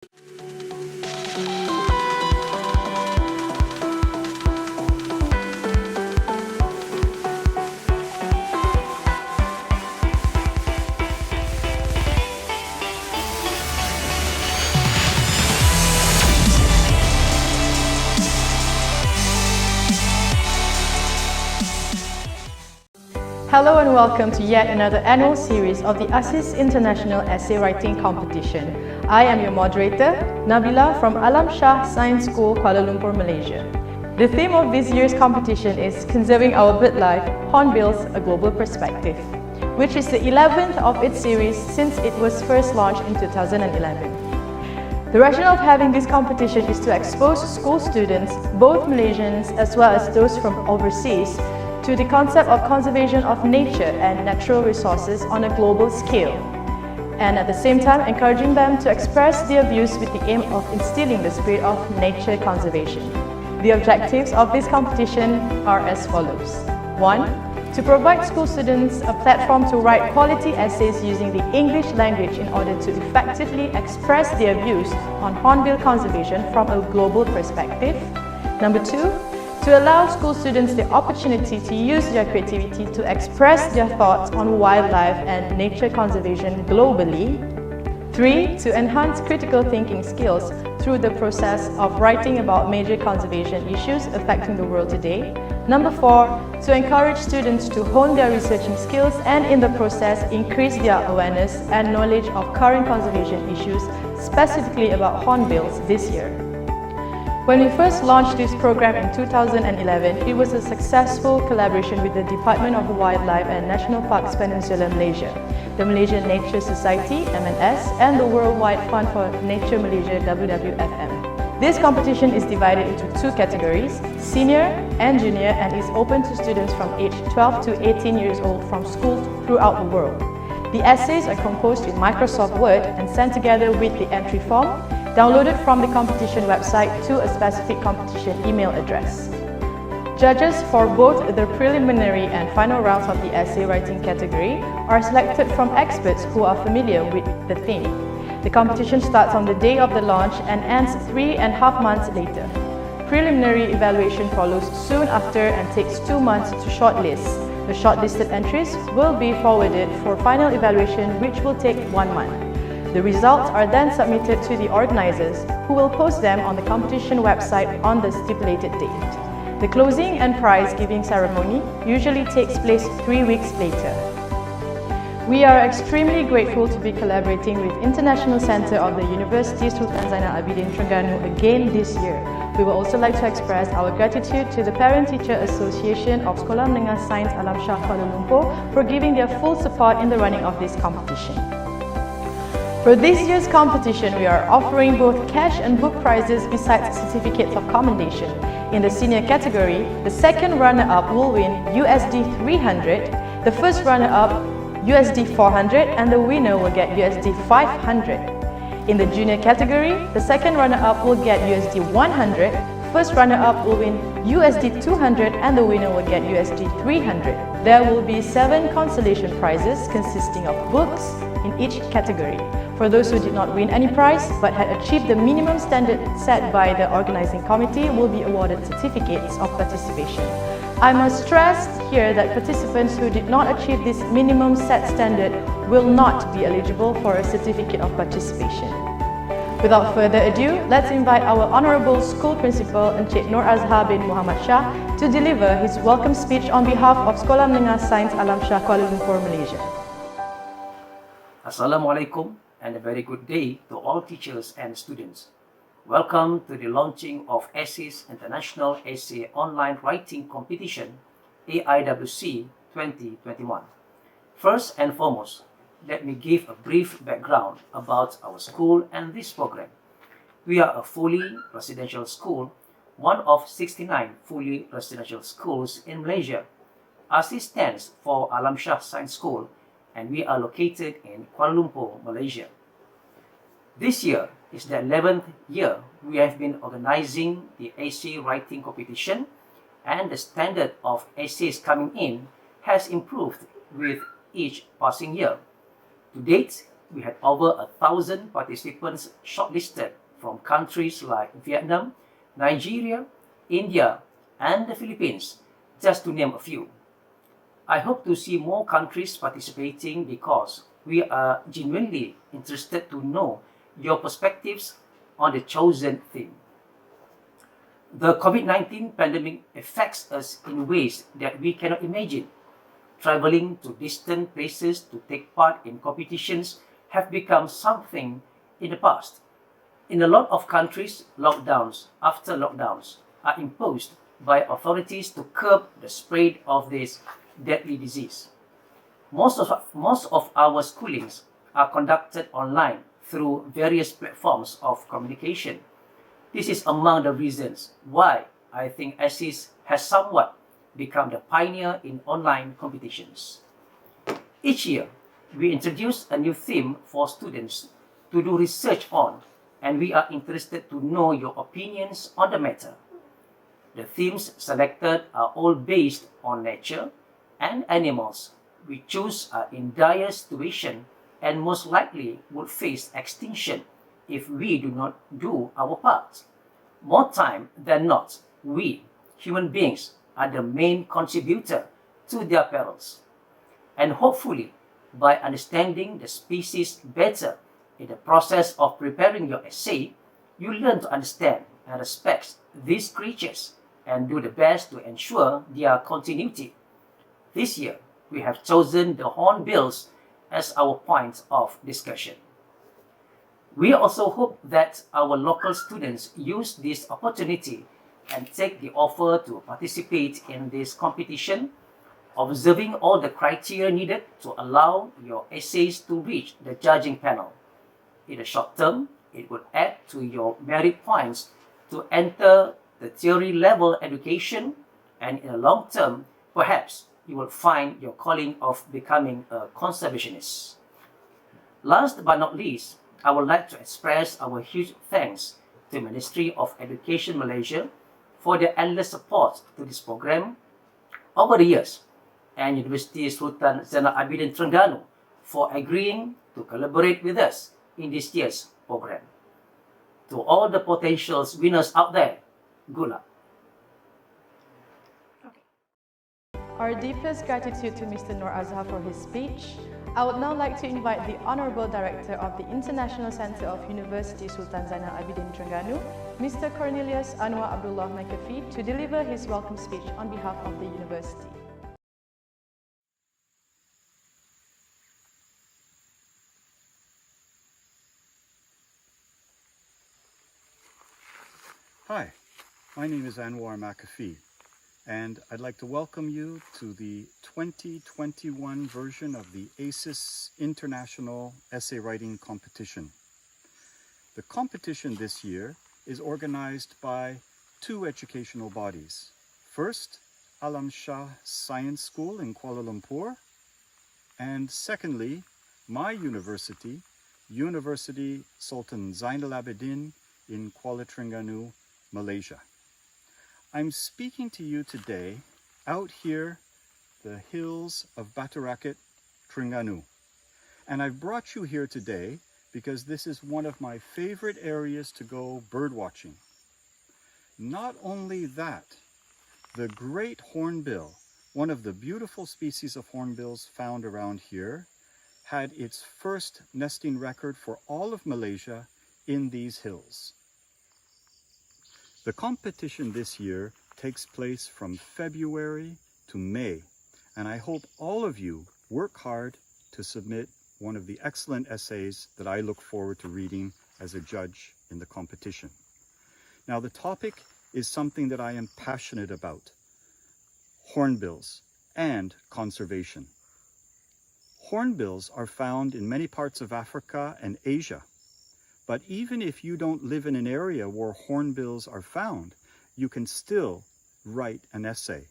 Hello and welcome to yet another annual series of the ASiS International Essay Writing Competition. I am your moderator, Nabila from Alam Shah Science School, Kuala Lumpur, Malaysia. The theme of this year's competition is Conserving Our Birdlife, Hornbills, A Global Perspective, which is the 11th of its series since it was first launched in 2011. The rationale of having this competition is to expose school students, both Malaysians as well as those from overseas, to the concept of conservation of nature and natural resources on a global scale, and at the same time encouraging them to express their views with the aim of instilling the spirit of nature conservation. The objectives of this competition are as follows. 1. To provide school students a platform to write quality essays using the English language in order to effectively express their views on hornbill conservation from a global perspective. Number 2. To allow school students the opportunity to use their creativity to express their thoughts on wildlife and nature conservation globally. 3. To enhance critical thinking skills through the process of writing about major conservation issues affecting the world today. Number 4. To encourage students to hone their researching skills and in the process increase their awareness and knowledge of current conservation issues, specifically about hornbills this year. When we first launched this program in 2011, it was a successful collaboration with the Department of Wildlife and National Parks Peninsular Malaysia, the Malaysian Nature Society (MNS), and the Worldwide Fund for Nature Malaysia (WWFM). This competition is divided into two categories, senior and junior, and is open to students from age 12 to 18 years old from schools throughout the world. The essays are composed in Microsoft Word and sent together with the entry form, downloaded from the competition website to a specific competition email address. Judges for both the preliminary and final rounds of the essay writing category are selected from experts who are familiar with the theme. The competition starts on the day of the launch and ends 3.5 months later. Preliminary evaluation follows soon after and takes 2 months to shortlist. The shortlisted entries will be forwarded for final evaluation, which will take 1 month. The results are then submitted to the organizers, who will post them on the competition website on the stipulated date. The closing and prize giving ceremony usually takes place 3 weeks later. We are extremely grateful to be collaborating with International Centre of the University Sultan Zainal Abidin Terengganu again this year. We would also like to express our gratitude to the Parent-Teacher Association of Sekolah Menengah Sains Alam Shah Kuala Lumpur for giving their full support in the running of this competition. For this year's competition, we are offering both cash and book prizes besides certificates of commendation. In the senior category, the second runner-up will win USD 300, the first runner-up USD 400, and the winner will get USD 500. In the junior category, the second runner-up will get USD 100, first runner-up will win USD 200, and the winner will get USD 300. There will be 7 consolation prizes consisting of books in each category. For those who did not win any prize but had achieved the minimum standard set by the organizing committee will be awarded certificates of participation. I must stress here that participants who did not achieve this minimum set standard will not be eligible for a certificate of participation. Without further ado, let's invite our Honourable School Principal Encik Nur Azhar bin Muhammad Shah to deliver his welcome speech on behalf of Sekolah Menengah Sains Alam Shah Kuala Lumpur, Malaysia. Assalamualaikum and a very good day to all teachers and students. Welcome to the launching of ASiS International Essay Online Writing Competition, AIWC 2021. First and foremost, let me give a brief background about our school and this program. We are a fully residential school, one of 69 fully residential schools in Malaysia. ASiS stands for Alam Shah Science School, and we are located in Kuala Lumpur, Malaysia. This year is the 11th year we have been organizing the essay writing competition, and the standard of essays coming in has improved with each passing year. To date, we had over 1,000 participants shortlisted from countries like Vietnam, Nigeria, India, and the Philippines, just to name a few. I hope to see more countries participating because we are genuinely interested to know your perspectives on the chosen theme. The COVID-19 pandemic affects us in ways that we cannot imagine. Traveling to distant places to take part in competitions have become something in the past. In a lot of countries, lockdowns after lockdowns are imposed by authorities to curb the spread of this deadly disease. Most of our schoolings are conducted online through various platforms of communication. This is among the reasons why I think ASiS has somewhat become the pioneer in online competitions. Each year, we introduce a new theme for students to do research on, and we are interested to know your opinions on the matter. The themes selected are all based on nature and animals we choose are in dire situation and most likely would face extinction if we do not do our part. More time than not, we, human beings, are the main contributor to their perils. And hopefully, by understanding the species better in the process of preparing your essay, you learn to understand and respect these creatures and do the best to ensure their continuity. This year, we have chosen the hornbills as our point of discussion. We also hope that our local students use this opportunity and take the offer to participate in this competition, observing all the criteria needed to allow your essays to reach the judging panel. In the short term, it would add to your merit points to enter the theory level education, and in the long term, perhaps you will find your calling of becoming a conservationist. Last but not least, I would like to express our huge thanks to the Ministry of Education Malaysia for their endless support to this program over the years, and University Sultan Zainal Abidin Terengganu for agreeing to collaborate with us in this year's program. To all the potential winners out there, good luck. Our deepest gratitude to Mr. Noor Azhar for his speech. I would now like to invite the Honourable Director of the International Centre of University Sultan Zainal Abidin Terengganu, Mr. Cornelius Anwar Abdullah McAfee, to deliver his welcome speech on behalf of the University. Hi, my name is Anwar McAfee, and I'd like to welcome you to the 2021 version of the ASiS International Essay Writing Competition. The competition this year is organized by two educational bodies. First, Alam Shah Science School in Kuala Lumpur, and secondly, my university, University Sultan Zainal Abidin in Kuala Terengganu, Malaysia. I'm speaking to you today out here, the hills of Batu Rakit, Terengganu. And I've brought you here today because this is one of my favorite areas to go bird watching. Not only that, the great hornbill, one of the beautiful species of hornbills found around here, had its first nesting record for all of Malaysia in these hills. The competition this year takes place from February to May, and I hope all of you work hard to submit one of the excellent essays that I look forward to reading as a judge in the competition. Now, the topic is something that I am passionate about: hornbills and conservation. Hornbills are found in many parts of Africa and Asia. But even if you don't live in an area where hornbills are found, you can still write an essay.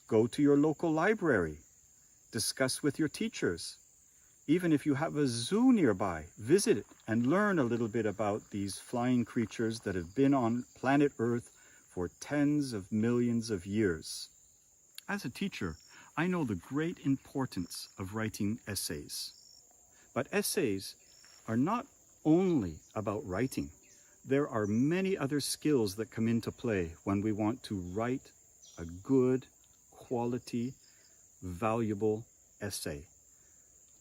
Go to your local library, discuss with your teachers. Even if you have a zoo nearby, visit it and learn a little bit about these flying creatures that have been on planet Earth for tens of millions of years. As a teacher, I know the great importance of writing essays. But essays are not only about writing. There are many other skills that come into play when we want to write a good, quality, valuable essay.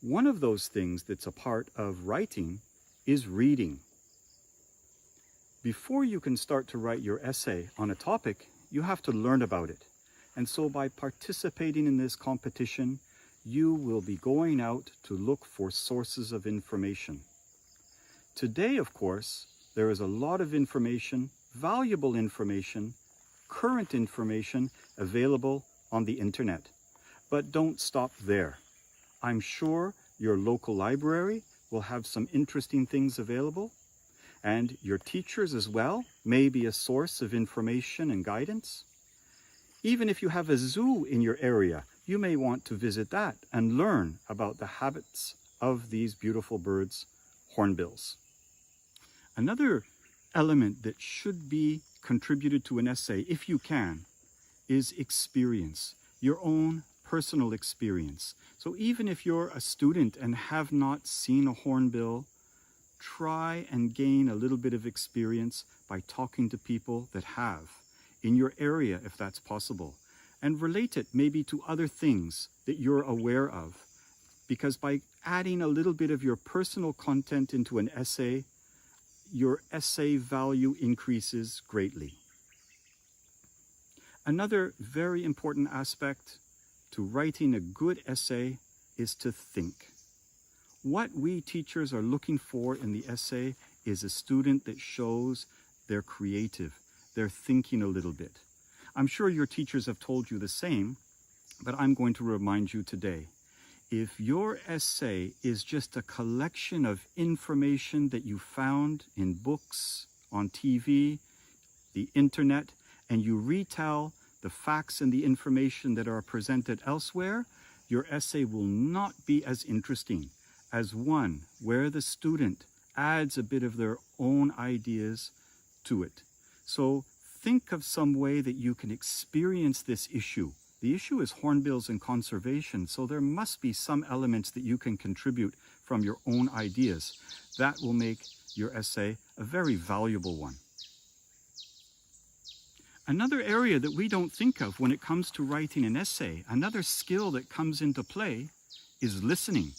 One of those things that's a part of writing is reading. Before you can start to write your essay on a topic, you have to learn about it. And so by participating in this competition, you will be going out to look for sources of information. Today, of course, there is a lot of information, valuable information, current information available on the internet. But don't stop there. I'm sure your local library will have some interesting things available, and your teachers as well may be a source of information and guidance. Even if you have a zoo in your area, you may want to visit that and learn about the habits of these beautiful birds, hornbills. Another element that should be contributed to an essay, if you can, is experience, your own personal experience. So even if you're a student and have not seen a hornbill, try and gain a little bit of experience by talking to people that have, in your area if that's possible, and relate it maybe to other things that you're aware of. Because by adding a little bit of your personal content into an essay, your essay value increases greatly. Another very important aspect to writing a good essay is to think. What we teachers are looking for in the essay is a student that shows they're creative, they're thinking a little bit. I'm sure your teachers have told you the same, but I'm going to remind you today. If your essay is just a collection of information that you found in books, on TV, the internet, and you retell the facts and the information that are presented elsewhere, your essay will not be as interesting as one where the student adds a bit of their own ideas to it. So think of some way that you can experience this issue. The issue is hornbills and conservation, so there must be some elements that you can contribute from your own ideas. That will make your essay a very valuable one. Another area that we don't think of when it comes to writing an essay, another skill that comes into play, is listening.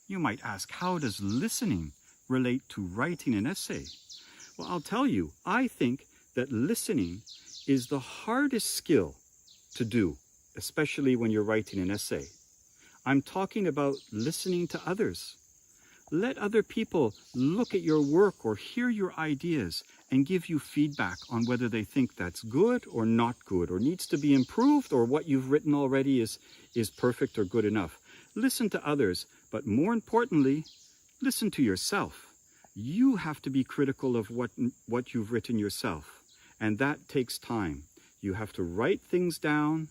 You might ask, how does listening relate to writing an essay? Well, I'll tell you, I think that listening is the hardest skill to do, especially when you're writing an essay. I'm talking about listening to others. Let other people look at your work or hear your ideas and give you feedback on whether they think that's good or not good, or needs to be improved, or what you've written already is perfect or good enough. Listen to others, but more importantly, listen to yourself. You have to be critical of what you've written yourself, and that takes time. You have to write things down,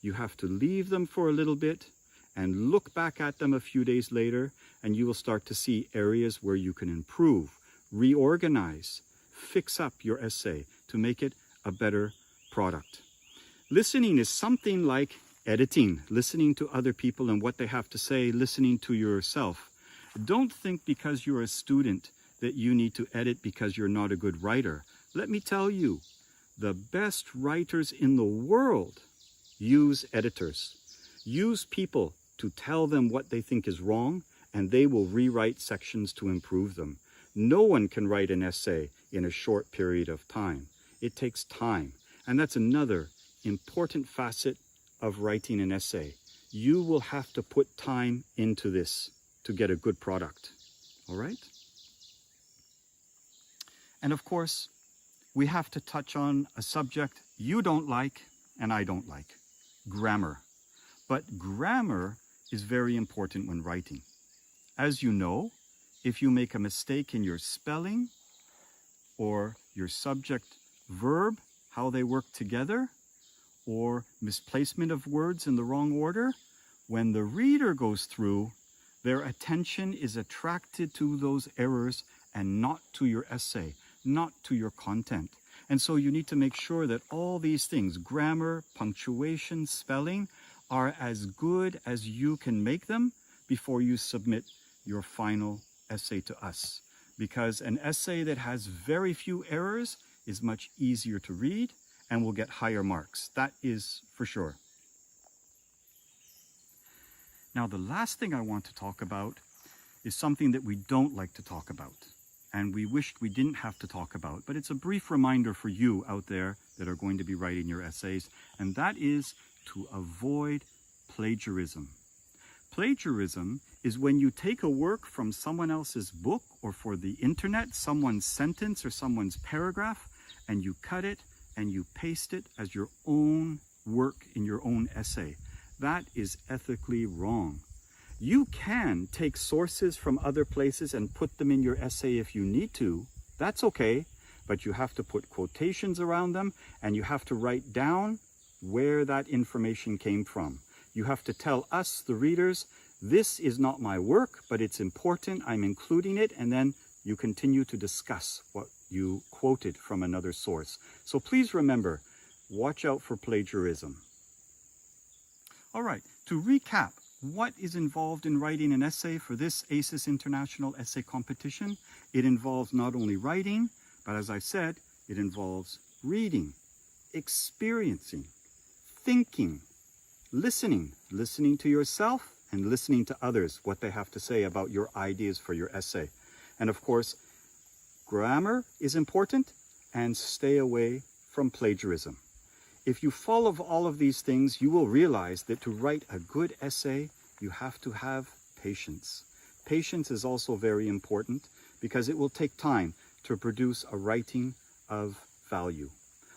you have to leave them for a little bit, and look back at them a few days later, and you will start to see areas where you can improve, reorganize, fix up your essay to make it a better product. Listening is something like editing, listening to other people and what they have to say, listening to yourself. Don't think because you're a student that you need to edit because you're not a good writer. Let me tell you, the best writers in the world use editors. Use people to tell them what they think is wrong, and they will rewrite sections to improve them. No one can write an essay in a short period of time. It takes time, and that's another important facet of writing an essay. You will have to put time into this to get a good product. All right? And of course, we have to touch on a subject you don't like and I don't like, grammar. But grammar is very important when writing. As you know, if you make a mistake in your spelling or your subject verb, how they work together, or misplacement of words in the wrong order, when the reader goes through, their attention is attracted to those errors and not to your essay, not to your content. And so you need to make sure that all these things, grammar, punctuation, spelling, are as good as you can make them before you submit your final essay to us, because an essay that has very few errors is much easier to read and will get higher marks. That is for sure. Now, the last thing I want to talk about is something that we don't like to talk about, and we wished we didn't have to talk about, but it's a brief reminder for you out there that are going to be writing your essays, and that is to avoid plagiarism. Plagiarism is when you take a work from someone else's book or for the internet, someone's sentence or someone's paragraph, and you cut it and you paste it as your own work in your own essay. That is ethically wrong. You can take sources from other places and put them in your essay if you need to. That's okay, but you have to put quotations around them and you have to write down where that information came from. You have to tell us, the readers, this is not my work, but it's important, I'm including it, and then you continue to discuss what you quoted from another source. So please remember, watch out for plagiarism. All right, to recap, what is involved in writing an essay for this ASiS International Essay Competition? It involves not only writing, but as I said, it involves reading, experiencing, thinking, listening to yourself and listening to others, what they have to say about your ideas for your essay. And of course, grammar is important, and stay away from plagiarism. If you follow all of these things, you will realize that to write a good essay, you have to have patience. Patience is also very important because it will take time to produce a writing of value.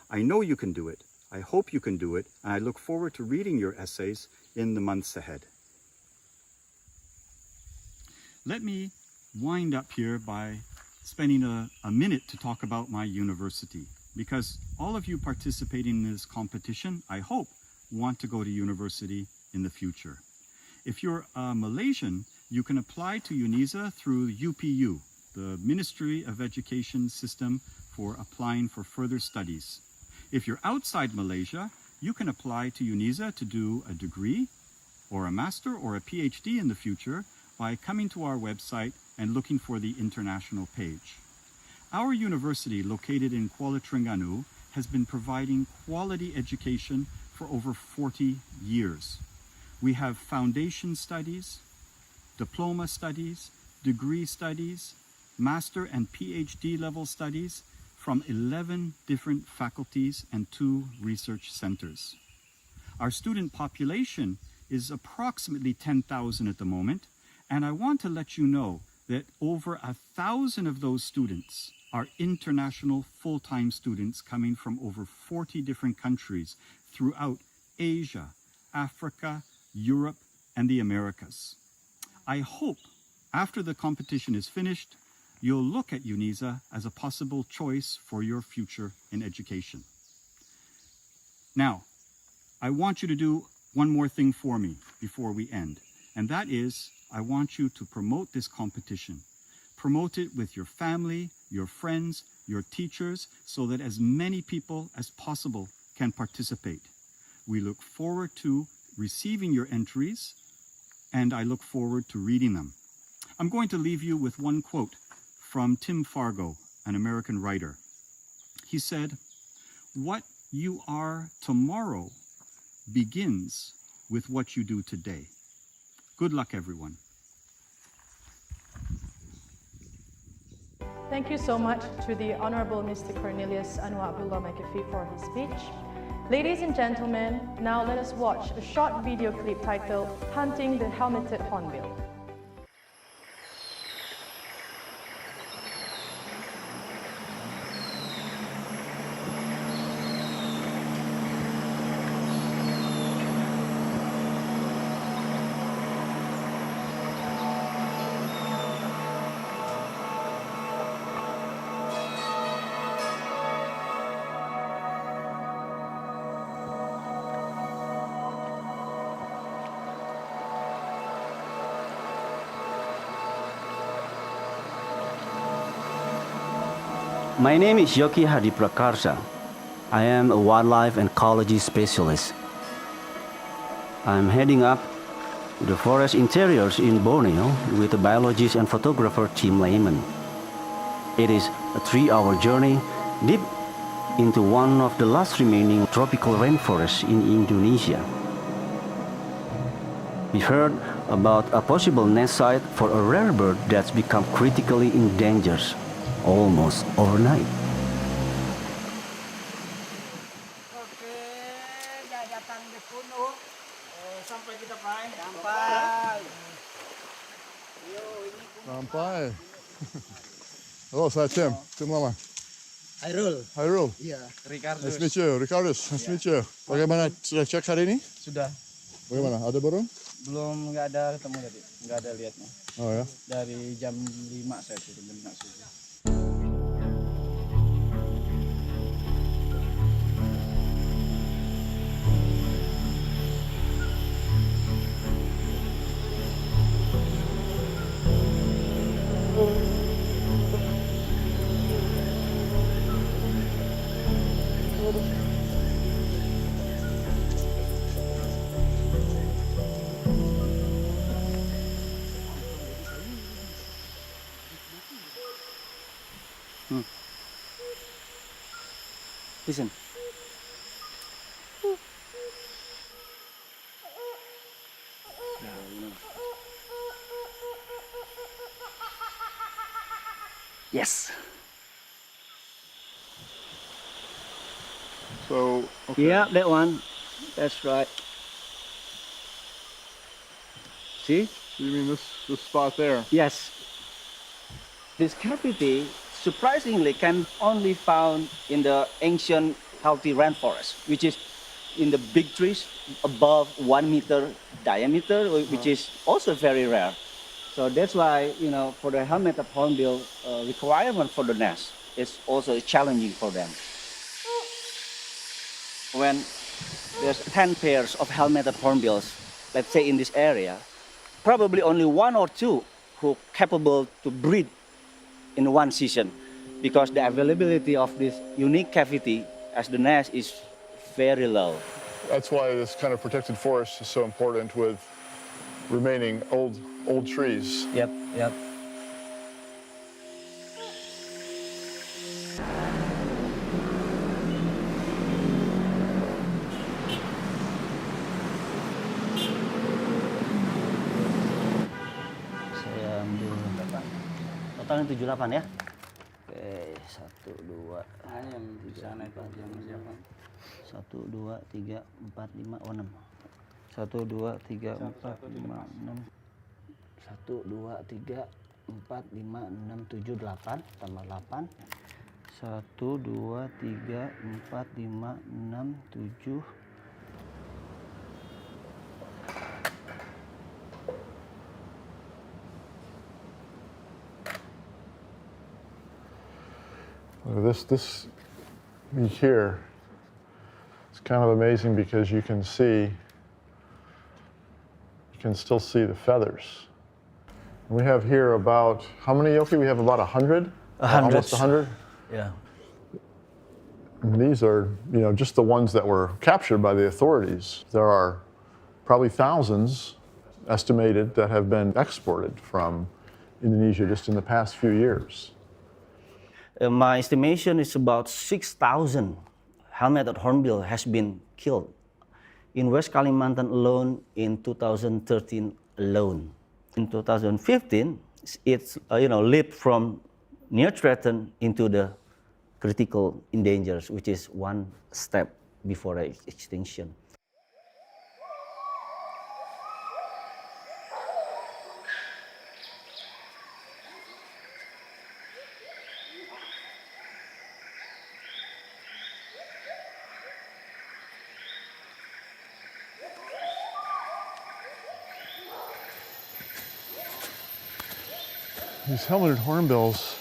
I know you can do it. I hope you can do it, and I look forward to reading your essays in the months ahead. Let me wind up here by spending a minute to talk about my university, because all of you participating in this competition, I hope, want to go to university in the future. If you're a Malaysian, you can apply to UNISA through UPU, the Ministry of Education system for applying for further studies. If you're outside Malaysia, you can apply to UNISA to do a degree or a master or a PhD in the future by coming to our website and looking for the international page. Our university, located in Kuala Terengganu, has been providing quality education for over 40 years. We have foundation studies, diploma studies, degree studies, master and PhD level studies from 11 different faculties and 2 research centers. Our student population is approximately 10,000 at the moment, and I want to let you know that over 1,000 of those students are international full-time students coming from over 40 different countries throughout Asia, Africa, Europe, and the Americas. I hope after the competition is finished, you'll look at UNISA as a possible choice for your future in education. Now, I want you to do one more thing for me before we end, and that is I want you to promote this competition. Promote it with your family, your friends, your teachers, so that as many people as possible can participate. We look forward to receiving your entries, and I look forward to reading them. I'm going to leave you with one quote from Tim Fargo, an American writer. He said, "What you are tomorrow begins with what you do today." Good luck, everyone. Thank you so much to the Honorable Mr. Cornelius Anwar Abdullah McAfee for his speech. Ladies and gentlemen, now let us watch a short video clip titled Hunting the Helmeted Hornbill. My name is Yoki Hadiprakarsa. I am a wildlife and ecology specialist. I'm heading up the forest interiors in Borneo with the biologist and photographer Tim Lehman. It is a 3-hour journey deep into one of the last remaining tropical rainforests in Indonesia. We heard about a possible nest site for a rare bird that's become critically endangered almost overnight. Oke, ya datang di gunung. Sampai kita Pak. Sampai. Yo, ini Sampai. Halo, saya Tim. Tim lama. Hairul. Hairul. Iya, Ricardo. Nice to meet you. Ricardus. Nice to meet you. Bagaimana, sudah cek hari ini? Sudah. Bagaimana, ada burung? Belum, nggak ada ketemu tadi. Nggak ada lihatnya. Oh ya? Dari jam 5 saya turun, jam 5 subuh. Listen. Yes. So, okay. Yeah, that one. That's right. See? You mean this spot there? Yes. This cavity surprisingly can only found in the ancient healthy rainforest, which is in the big trees above 1 meter diameter, which is also very rare. So that's why, you know, for the helmeted hornbill requirement for the nest is also challenging for them. When there's 10 pairs of helmeted hornbills, let's say in this area, probably only 1 or 2 who capable to breed in one season, because the availability of this unique cavity as the nest is very low. That's why this kind of protected forest is so important with remaining old trees. Yep, yep. Saya ambil totalnya 78 ya. Oke, 1, 2, Yang di sana itu yang siapa? 1, 2, 3, 4, 5, oh 6. 1, 2, 3, 4, 5, 6. 1, 2, 3, 4, 5, 6, 7, 8, tambah 8. 1, 2, 3, 4, 5, 6, 7. This here, it's kind of amazing because you can still see the feathers. We have here about, how many, Yoki? We have about 100? 100. Almost 100? Yeah. And these are, you know, just the ones that were captured by the authorities. There are probably thousands estimated that have been exported from Indonesia just in the past few years. My estimation is about 6,000 helmeted hornbill has been killed in West Kalimantan alone in 2013 alone. In 2015, it's leaped from near threatened into the critical endangered, which is one step before extinction. These helmeted hornbills,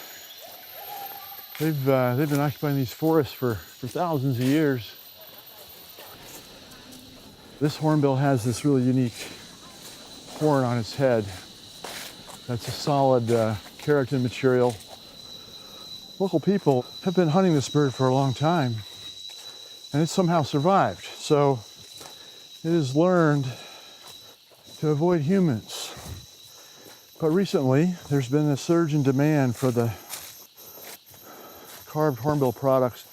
they've been occupying these forests for thousands of years. This hornbill has this really unique horn on its head. That's a solid keratin material. Local people have been hunting this bird for a long time, and it somehow survived. So it has learned to avoid humans. But recently, there's been a surge in demand for the carved hornbill products,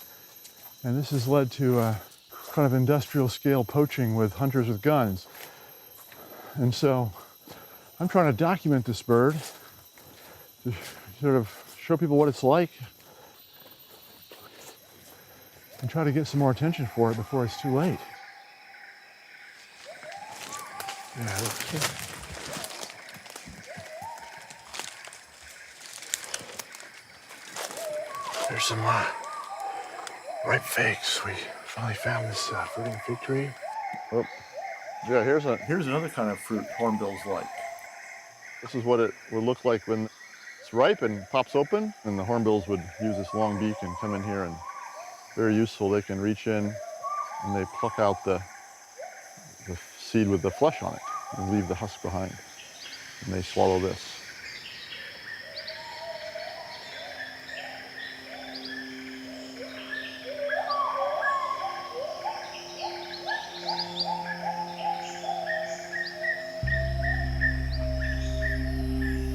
and this has led to a kind of industrial scale poaching with hunters with guns. And so I'm trying to document this bird to sort of show people what it's like and try to get some more attention for it before it's too late. Yeah, there's some ripe figs. We finally found this fruiting fig tree. Oh, yeah, here's another kind of fruit hornbills like. This is what it would look like when it's ripe and pops open, and the hornbills would use this long beak and come in here, and very useful. They can reach in and they pluck out the seed with the flesh on it and leave the husk behind, and they swallow this.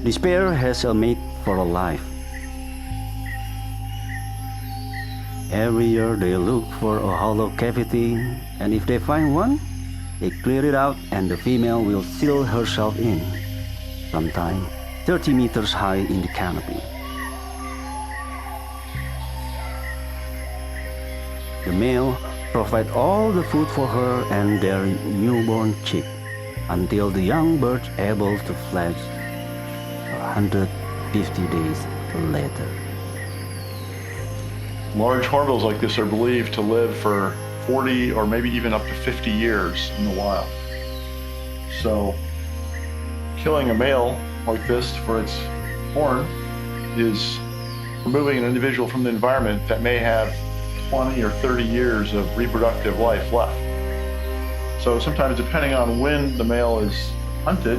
This pair has a mate for a life. Every year they look for a hollow cavity, and if they find one, they clear it out and the female will seal herself in, sometimes 30 meters high in the canopy. The male provides all the food for her and their newborn chick until the young bird's able to fledge 150 days later. Large hornbills like this are believed to live for 40 or maybe even up to 50 years in the wild. So killing a male like this for its horn is removing an individual from the environment that may have 20 or 30 years of reproductive life left. So sometimes, depending on when the male is hunted,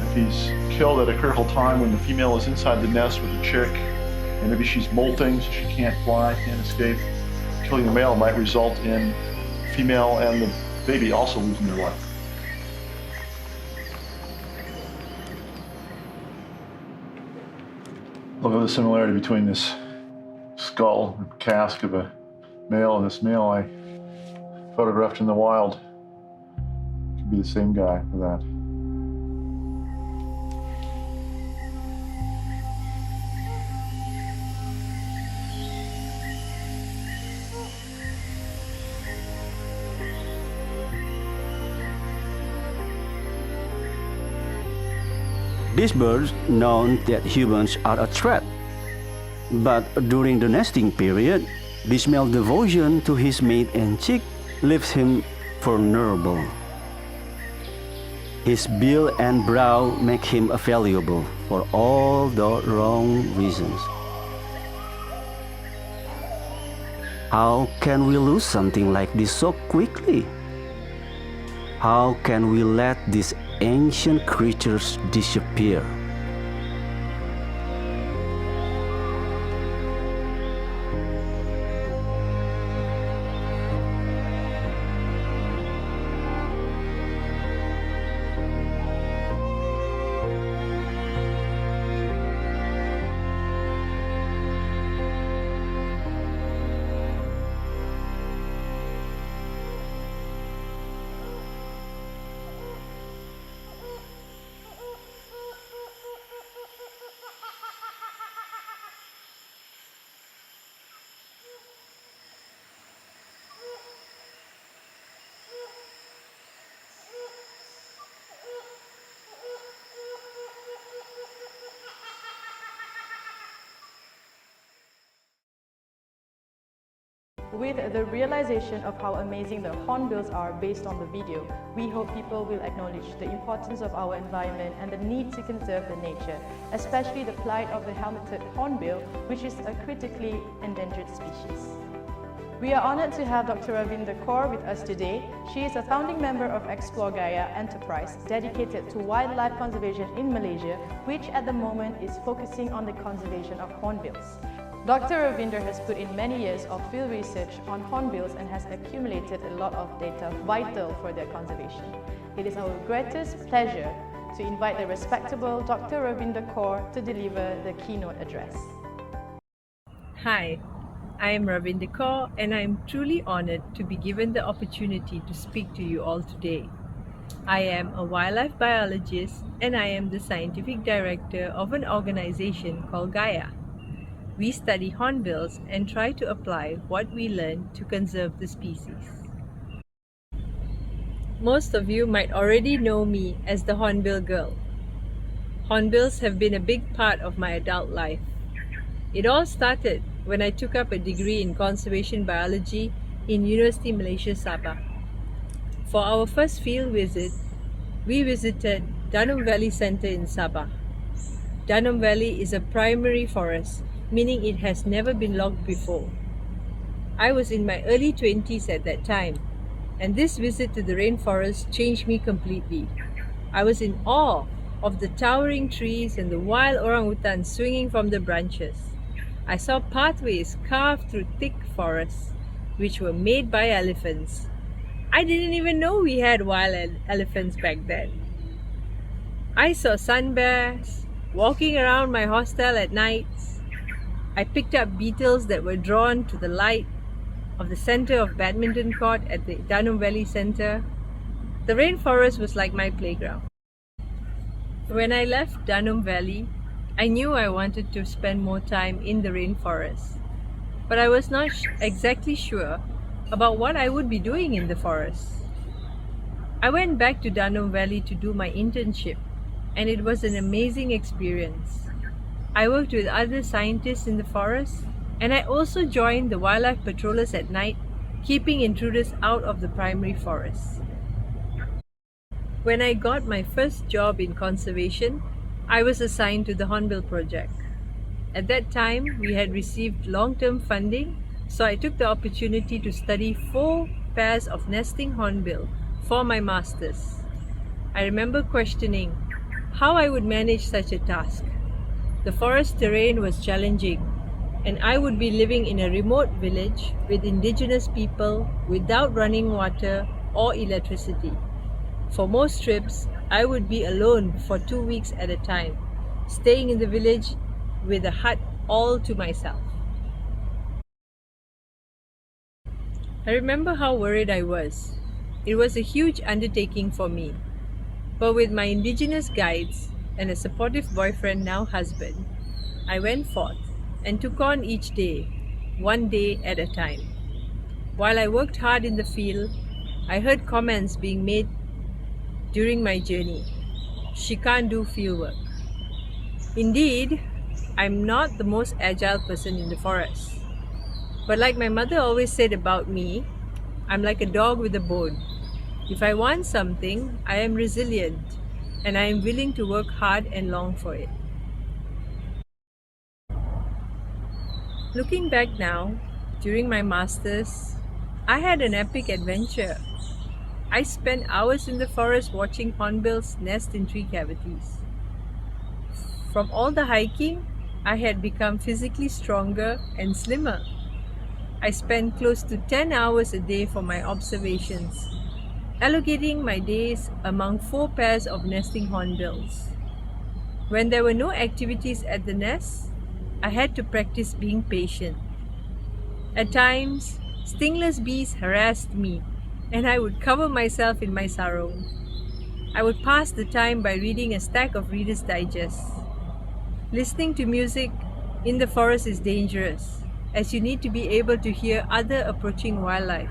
if he's killed at a critical time when the female is inside the nest with the chick, and maybe she's molting so she can't fly, can't escape, killing the male might result in the female and the baby also losing their life. Look at the similarity between this skull and casque of a male and this male I photographed in the wild. Could be the same guy for that. These birds know that humans are a threat, but during the nesting period, this male devotion to his mate and chick leaves him vulnerable. His bill and brow make him valuable for all the wrong reasons. How can we lose something like this so quickly? How can we let these ancient creatures disappear? With the realization of how amazing the hornbills are based on the video, we hope people will acknowledge the importance of our environment and the need to conserve the nature, especially the plight of the helmeted hornbill, which is a critically endangered species. We are honored to have Dr. Ravinda Kaur with us today. She is a founding member of Explore Gaia Enterprise, dedicated to wildlife conservation in Malaysia, which at the moment is focusing on the conservation of hornbills. Dr. Ravinder has put in many years of field research on hornbills and has accumulated a lot of data vital for their conservation. It is our greatest pleasure to invite the respectable Dr. Ravinder Kaur to deliver the keynote address. Hi, I am Ravinder Kaur and I am truly honored to be given the opportunity to speak to you all today. I am a wildlife biologist and I am the scientific director of an organization called Gaia. We study hornbills and try to apply what we learn to conserve the species. Most of you might already know me as the Hornbill Girl. Hornbills have been a big part of my adult life. It all started when I took up a degree in conservation biology in University Malaysia Sabah. For our first field visit, we visited Danum Valley Centre in Sabah. Danum Valley is a primary forest, meaning it has never been logged before. I was in my early 20s at that time, and this visit to the rainforest changed me completely. I was in awe of the towering trees and the wild orangutan swinging from the branches. I saw pathways carved through thick forests, which were made by elephants. I didn't even know we had wild elephants back then. I saw sun bears walking around my hostel at nights. I picked up beetles that were drawn to the light of the center of badminton court at the Danum Valley Centre. The rainforest was like my playground. When I left Danum Valley, I knew I wanted to spend more time in the rainforest, but I was not exactly sure about what I would be doing in the forest. I went back to Danum Valley to do my internship, and it was an amazing experience. I worked with other scientists in the forest, and I also joined the wildlife patrollers at night, keeping intruders out of the primary forest. When I got my first job in conservation, I was assigned to the Hornbill project. At that time, we had received long-term funding, so I took the opportunity to study 4 pairs of nesting hornbill for my master's. I remember questioning how I would manage such a task. The forest terrain was challenging, and I would be living in a remote village with indigenous people without running water or electricity. For most trips, I would be alone for 2 weeks at a time, staying in the village with a hut all to myself. I remember how worried I was. It was a huge undertaking for me, but with my indigenous guides and a supportive boyfriend, now husband, I went forth and took on each day, 1 day at a time. While I worked hard in the field, I heard comments being made during my journey. She can't do field work. Indeed, I'm not the most agile person in the forest. But like my mother always said about me, I'm like a dog with a bone. If I want something, I am resilient, and I am willing to work hard and long for it. Looking back now, during my master's, I had an epic adventure. I spent hours in the forest watching hornbills nest in tree cavities. From all the hiking, I had become physically stronger and slimmer. I spent close to 10 hours a day for my observations, allocating my days among 4 pairs of nesting hornbills. When there were no activities at the nest, I had to practice being patient. At times, stingless bees harassed me, and I would cover myself in my sarong. I would pass the time by reading a stack of Reader's Digest. Listening to music in the forest is dangerous, as you need to be able to hear other approaching wildlife.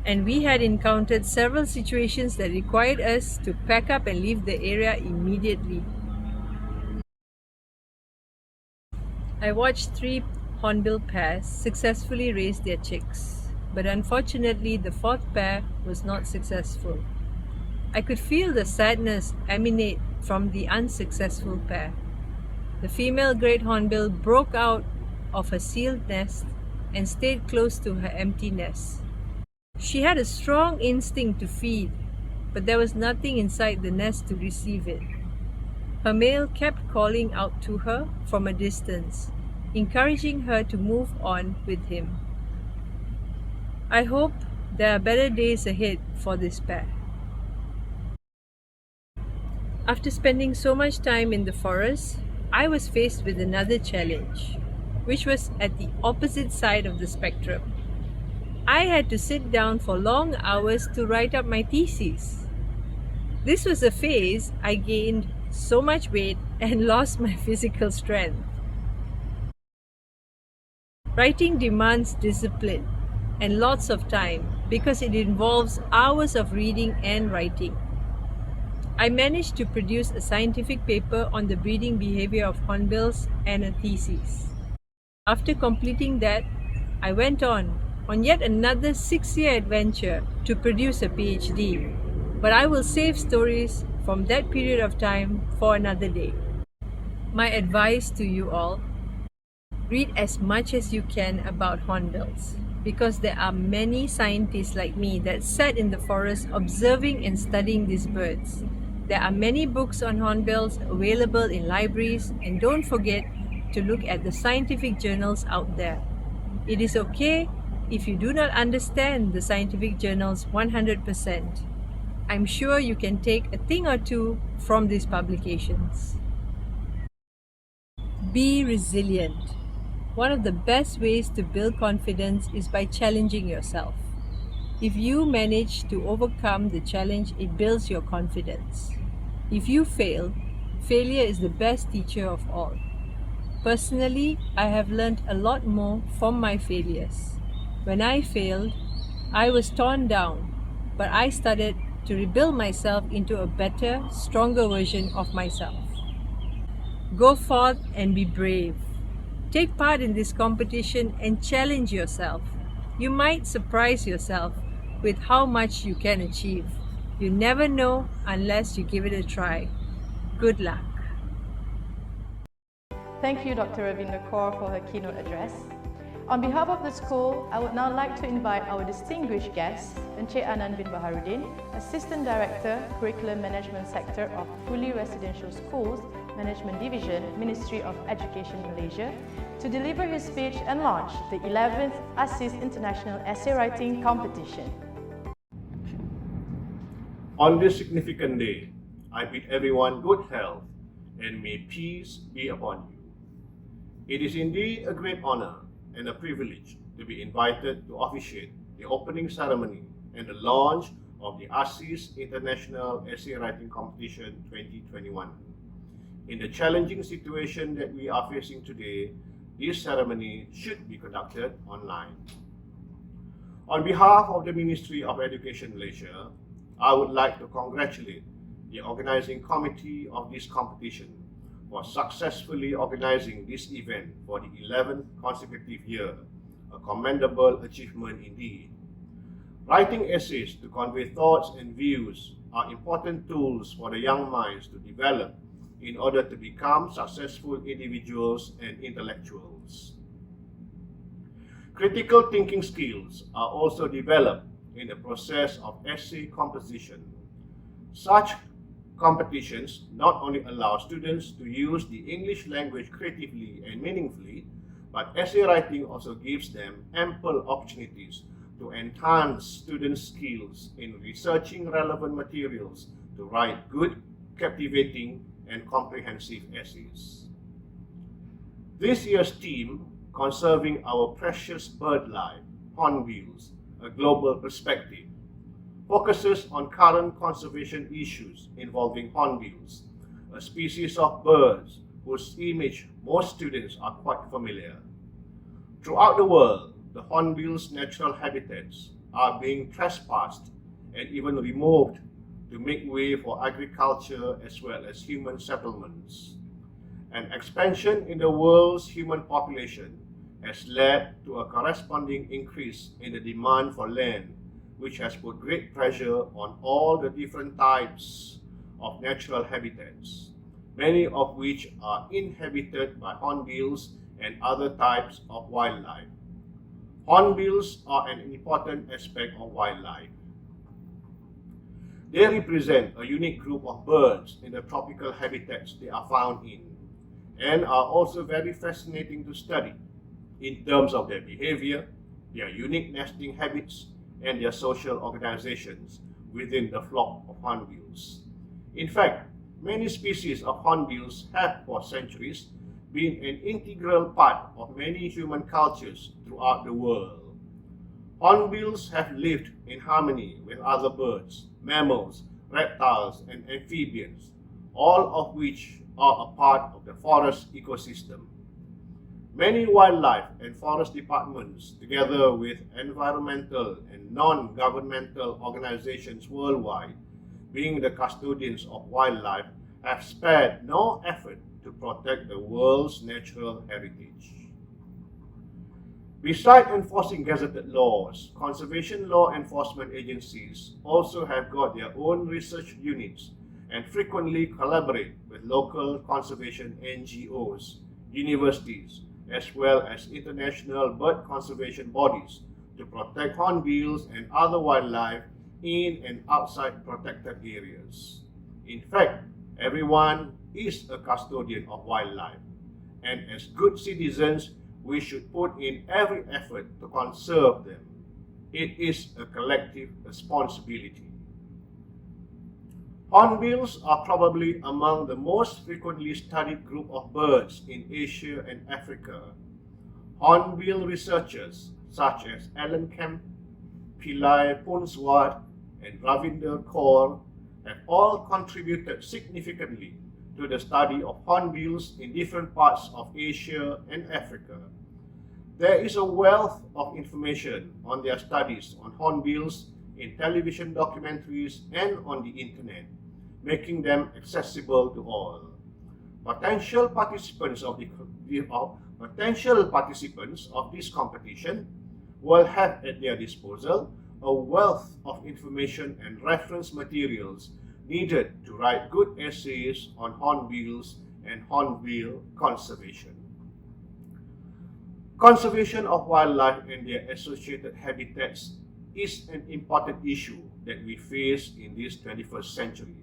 And we had encountered several situations that required us to pack up and leave the area immediately. I watched 3 hornbill pairs successfully raise their chicks, but unfortunately the 4th pair was not successful. I could feel the sadness emanate from the unsuccessful pair. The female great hornbill broke out of her sealed nest and stayed close to her empty nest. She had a strong instinct to feed, but there was nothing inside the nest to receive it. Her male kept calling out to her from a distance, encouraging her to move on with him. I hope there are better days ahead for this pair. After spending so much time in the forest, I was faced with another challenge, which was at the opposite side of the spectrum. I had to sit down for long hours to write up my thesis. This was a phase I gained so much weight and lost my physical strength. Writing demands discipline and lots of time because it involves hours of reading and writing. I managed to produce a scientific paper on the breeding behavior of hornbills and a thesis. After completing that, I went on yet another 6-year adventure to produce a PhD, but I will save stories from that period of time for another day. My advice to you all: read as much as you can about hornbills, because there are many scientists like me that sat in the forest observing and studying these birds. There are many books on hornbills available in libraries, and don't forget to look at the scientific journals out there. It is okay if you do not understand the scientific journals 100%. I'm sure you can take a thing or two from these publications. Be resilient. One of the best ways to build confidence is by challenging yourself. If you manage to overcome the challenge, it builds your confidence. If you fail, failure is the best teacher of all. Personally, I have learned a lot more from my failures. When I failed, I was torn down, but I started to rebuild myself into a better, stronger version of myself. Go forth and be brave. Take part in this competition and challenge yourself. You might surprise yourself with how much you can achieve. You never know unless you give it a try. Good luck. Thank you, Dr. Ravinda Kaur, for her keynote address. On behalf of the school, I would now like to invite our distinguished guest, Encik Anand bin Baharudin, Assistant Director, Curriculum Management Sector of Fully Residential Schools Management Division, Ministry of Education Malaysia, to deliver his speech and launch the 11th ASiS International Essay Writing Competition. On this significant day, I bid everyone good health and may peace be upon you. It is indeed a great honor and a privilege to be invited to officiate the opening ceremony and the launch of the ASiS International Essay Writing Competition 2021. In the challenging situation that we are facing today, this ceremony should be conducted online. On behalf of the Ministry of Education Malaysia, I would like to congratulate the organizing committee of this competition for successfully organizing this event for the 11th consecutive year, a commendable achievement indeed. Writing essays to convey thoughts and views are important tools for the young minds to develop in order to become successful individuals and intellectuals. Critical thinking skills are also developed in the process of essay composition. Such competitions not only allow students to use the English language creatively and meaningfully, but essay writing also gives them ample opportunities to enhance students' skills in researching relevant materials to write good, captivating, and comprehensive essays. This year's theme, Conserving Our Precious Birdlife, Hornbills, a Global Perspective, focuses on current conservation issues involving hornbills, a species of birds whose image most students are quite familiar. Throughout the world, the hornbills' natural habitats are being trespassed and even removed to make way for agriculture as well as human settlements. An expansion in the world's human population has led to a corresponding increase in the demand for land, which has put great pressure on all the different types of natural habitats, many of which are inhabited by hornbills and other types of wildlife. Hornbills are an important aspect of wildlife. They represent a unique group of birds in the tropical habitats they are found in. and are also very fascinating to study in terms of their behavior, their unique nesting habits, and their social organizations within the flock of hornbills. In fact, many species of hornbills have for centuries been an integral part of many human cultures throughout the world. Hornbills have lived in harmony with other birds, mammals, reptiles, and amphibians, all of which are a part of the forest ecosystem. Many wildlife and forest departments, together with environmental and non-governmental organizations worldwide, being the custodians of wildlife, have spared no effort to protect the world's natural heritage. Besides enforcing gazetted laws, conservation law enforcement agencies also have got their own research units and frequently collaborate with local conservation NGOs, universities, as well as international bird conservation bodies to protect hornbills and other wildlife in and outside protected areas. In fact, everyone is a custodian of wildlife, and as good citizens, we should put in every effort to conserve them. It is a collective responsibility. Hornbills are probably among the most frequently studied group of birds in Asia and Africa. Hornbill researchers such as Alan Kemp, Pillai Punswat, and Ravinder Kaur have all contributed significantly to the study of hornbills in different parts of Asia and Africa. There is a wealth of information on their studies on hornbills in television documentaries and on the internet, making them accessible to all. Potential participants of this competition will have at their disposal a wealth of information and reference materials needed to write good essays on hornbills and hornbill conservation. Conservation of wildlife and their associated habitats is an important issue that we face in this 21st century.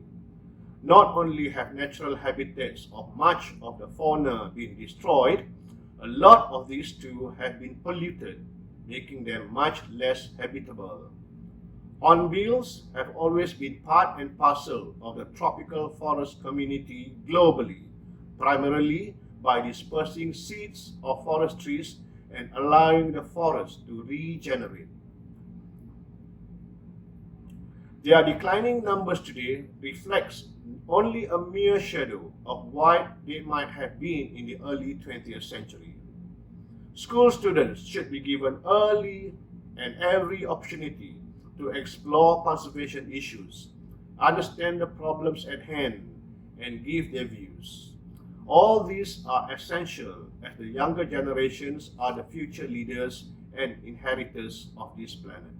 Not only have natural habitats of much of the fauna been destroyed, a lot of these too have been polluted, making them much less habitable. Hornbills have always been part and parcel of the tropical forest community globally, primarily by dispersing seeds of forest trees and allowing the forest to regenerate. Their declining numbers today reflects only a mere shadow of what they might have been in the early 20th century. School students should be given early and every opportunity to explore conservation issues, understand the problems at hand, and give their views. All these are essential as the younger generations are the future leaders and inheritors of this planet.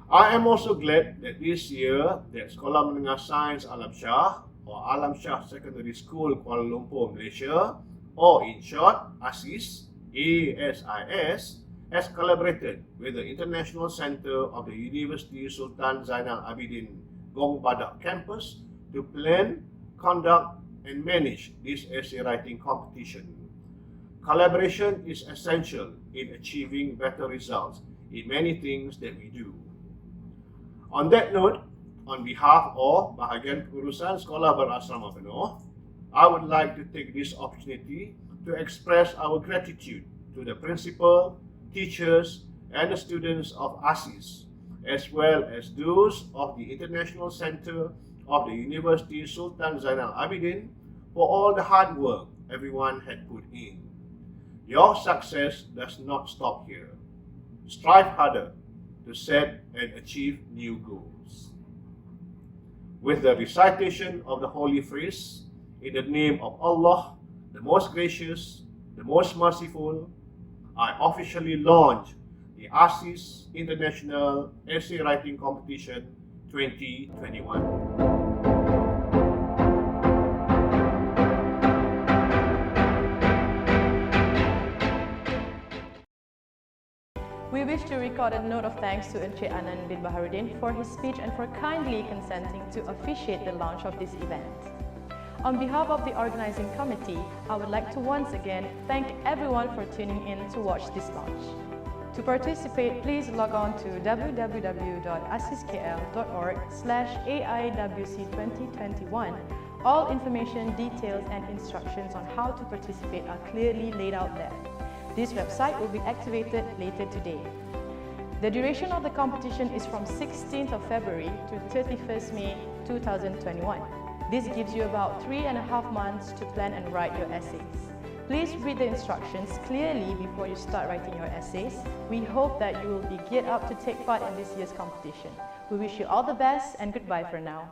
I am also glad that this year that Sekolah Menengah Sains Alam Shah or Alam Shah Secondary School Kuala Lumpur, Malaysia, or in short ASiS, ASIS, has collaborated with the International Center of the University Sultan Zainal Abidin Gong Badak campus to plan, conduct, and manage this essay writing competition. Collaboration is essential in achieving better results in many things that we do. On that note, on behalf of Bahagian Pengurusan Sekolah Berasrama Penuh, I would like to take this opportunity to express our gratitude to the principal, teachers, and the students of ASiS, as well as those of the International Center of the University Sultan Zainal Abidin for all the hard work everyone had put in. Your success does not stop here. Strive harder to set and achieve new goals. With the recitation of the Holy Phrase, in the name of Allah, the Most Gracious, the Most Merciful, I officially launch the ASiS International Essay Writing Competition 2021. We wish to record a note of thanks to Encik Anan bin Baharudin for his speech and for kindly consenting to officiate the launch of this event. On behalf of the organizing committee, I would like to once again thank everyone for tuning in to watch this launch. To participate, please log on to www.asiskl.org/AIWC2021. All information, details, and instructions on how to participate are clearly laid out there. This website will be activated later today. The duration of the competition is from 16th of February to 31st May 2021. This gives you about 3.5 months to plan and write your essays. Please read the instructions clearly before you start writing your essays. We hope that you will be geared up to take part in this year's competition. We wish you all the best and goodbye for now.